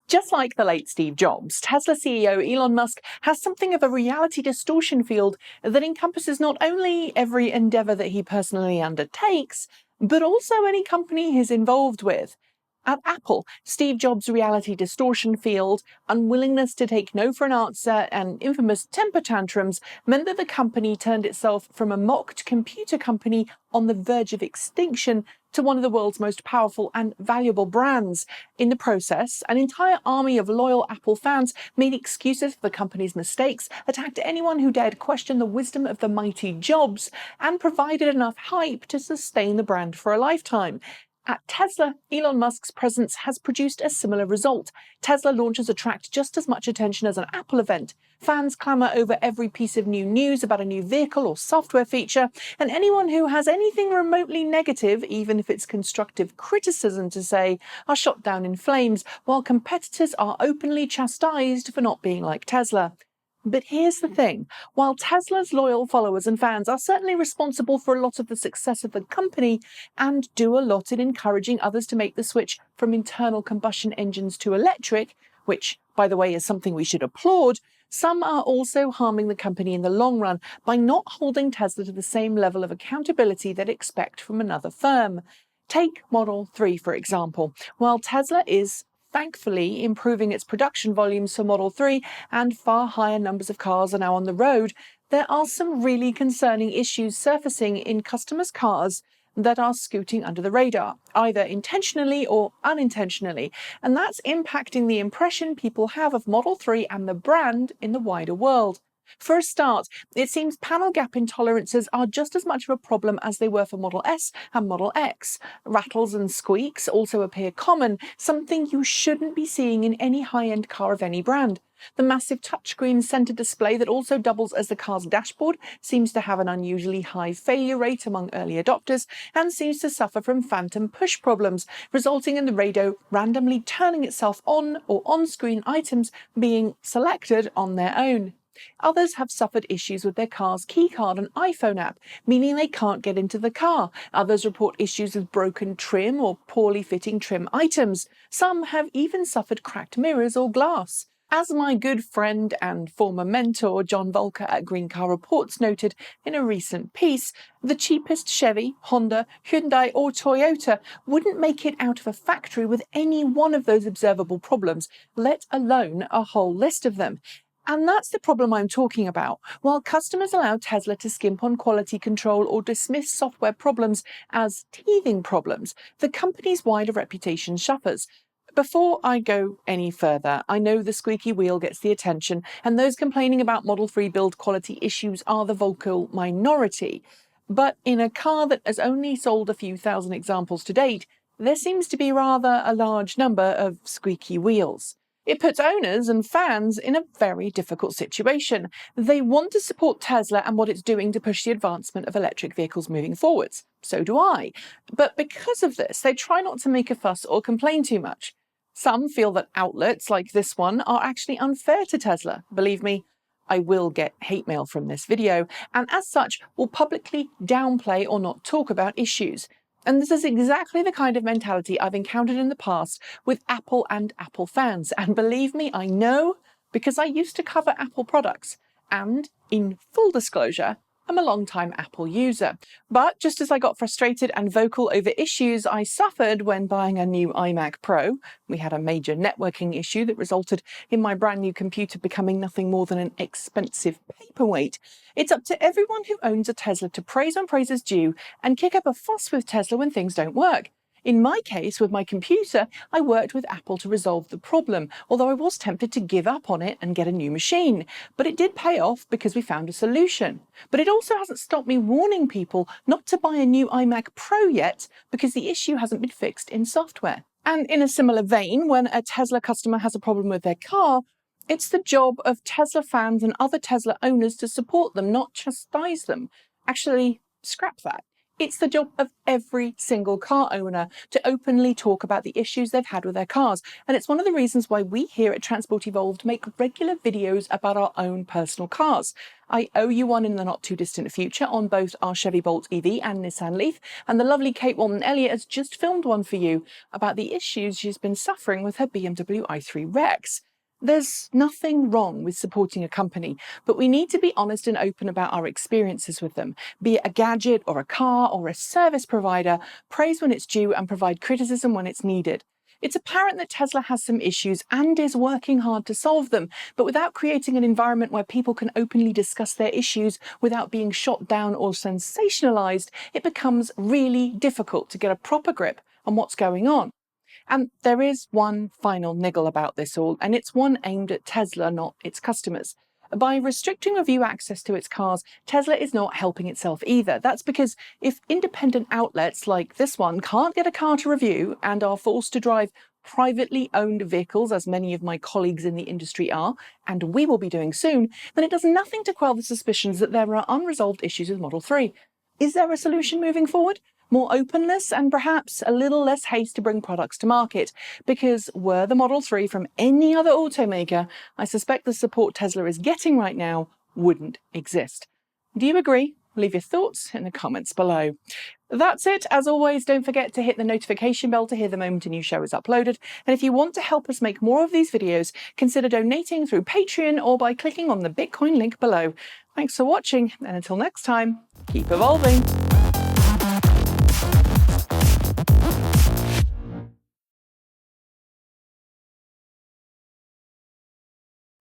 Just like the late Steve Jobs, Tesla CEO Elon Musk has something of a reality distortion field that encompasses not only every endeavor that he personally undertakes, but also any company he's involved with. At Apple, Steve Jobs' reality distortion field, unwillingness to take no for an answer, and infamous temper tantrums meant that the company turned itself from a mocked computer company on the verge of extinction to one of the world's most powerful and valuable brands. In the process, an entire army of loyal Apple fans made excuses for the company's mistakes, attacked anyone who dared question the wisdom of the mighty Jobs, and provided enough hype to sustain the brand for a lifetime. At Tesla, Elon Musk's presence has produced a similar result. Tesla launches attract just as much attention as an Apple event. Fans clamour over every piece of new news about a new vehicle or software feature, and anyone who has anything remotely negative, even if it's constructive criticism to say, are shot down in flames, while competitors are openly chastised for not being like Tesla. But here's the thing, while Tesla's loyal followers and fans are certainly responsible for a lot of the success of the company and do a lot in encouraging others to make the switch from internal combustion engines to electric, which, by the way, is something we should applaud, some are also harming the company in the long run by not holding Tesla to the same level of accountability they'd expect from another firm. Take Model 3, for example. While Tesla is thankfully improving its production volumes for Model 3 and far higher numbers of cars are now on the road, there are some really concerning issues surfacing in customers' cars that are scooting under the radar, either intentionally or unintentionally, and that's impacting the impression people have of Model 3 and the brand in the wider world. For a start, it seems panel gap intolerances are just as much of a problem as they were for Model S and Model X. Rattles and squeaks also appear common, something you shouldn't be seeing in any high-end car of any brand. The massive touchscreen center display that also doubles as the car's dashboard seems to have an unusually high failure rate among early adopters and seems to suffer from phantom push problems, resulting in the radio randomly turning itself on or on-screen items being selected on their own. Others have suffered issues with their car's keycard and iPhone app, meaning they can't get into the car. Others report issues with broken trim or poorly fitting trim items. Some have even suffered cracked mirrors or glass. As my good friend and former mentor John Volker at Green Car Reports noted in a recent piece, the cheapest Chevy, Honda, Hyundai or Toyota wouldn't make it out of a factory with any one of those observable problems, let alone a whole list of them. And that's the problem I'm talking about. While customers allow Tesla to skimp on quality control or dismiss software problems as teething problems, the company's wider reputation suffers. Before I go any further, I know the squeaky wheel gets the attention, and those complaining about Model 3 build quality issues are the vocal minority. But in a car that has only sold a few thousand examples to date, there seems to be rather a large number of squeaky wheels. It puts owners and fans in a very difficult situation. They want to support Tesla and what it's doing to push the advancement of electric vehicles moving forwards. So do I. But because of this, they try not to make a fuss or complain too much. Some feel that outlets like this one are actually unfair to Tesla. Believe me, I will get hate mail from this video, and as such, will publicly downplay or not talk about issues. And this is exactly the kind of mentality I've encountered in the past with Apple and Apple fans. And believe me, I know, because I used to cover Apple products. And in full disclosure, I'm a long-time Apple user. But just as I got frustrated and vocal over issues I suffered when buying a new iMac Pro, we had a major networking issue that resulted in my brand new computer becoming nothing more than an expensive paperweight. It's up to everyone who owns a Tesla to praise when praise is due and kick up a fuss with Tesla when things don't work. In my case, with my computer, I worked with Apple to resolve the problem, although I was tempted to give up on it and get a new machine. But it did pay off because we found a solution. But it also hasn't stopped me warning people not to buy a new iMac Pro yet because the issue hasn't been fixed in software. And in a similar vein, when a Tesla customer has a problem with their car, it's the job of Tesla fans and other Tesla owners to support them, not chastise them. Actually, scrap that. It's the job of every single car owner to openly talk about the issues they've had with their cars, and it's one of the reasons why we here at Transport Evolved make regular videos about our own personal cars. I owe you one in the not too distant future on both our Chevy Bolt EV and Nissan Leaf, and the lovely Kate Walton-Elliott has just filmed one for you about the issues she's been suffering with her BMW i3 Rex. There's nothing wrong with supporting a company, but we need to be honest and open about our experiences with them. Be it a gadget or a car or a service provider, praise when it's due and provide criticism when it's needed. It's apparent that Tesla has some issues and is working hard to solve them, but without creating an environment where people can openly discuss their issues without being shot down or sensationalized, it becomes really difficult to get a proper grip on what's going on. And there is one final niggle about this all, and it's one aimed at Tesla, not its customers. By restricting review access to its cars, Tesla is not helping itself either. That's because if independent outlets like this one can't get a car to review and are forced to drive privately owned vehicles, as many of my colleagues in the industry are, and we will be doing soon, then it does nothing to quell the suspicions that there are unresolved issues with Model 3. Is there a solution moving forward? More openness and perhaps a little less haste to bring products to market, because were the Model 3 from any other automaker, I suspect the support Tesla is getting right now wouldn't exist. Do you agree? Leave your thoughts in the comments below. That's it. As always, don't forget to hit the notification bell to hear the moment a new show is uploaded. And if you want to help us make more of these videos, consider donating through Patreon or by clicking on the Bitcoin link below. Thanks for watching, and until next time, keep evolving.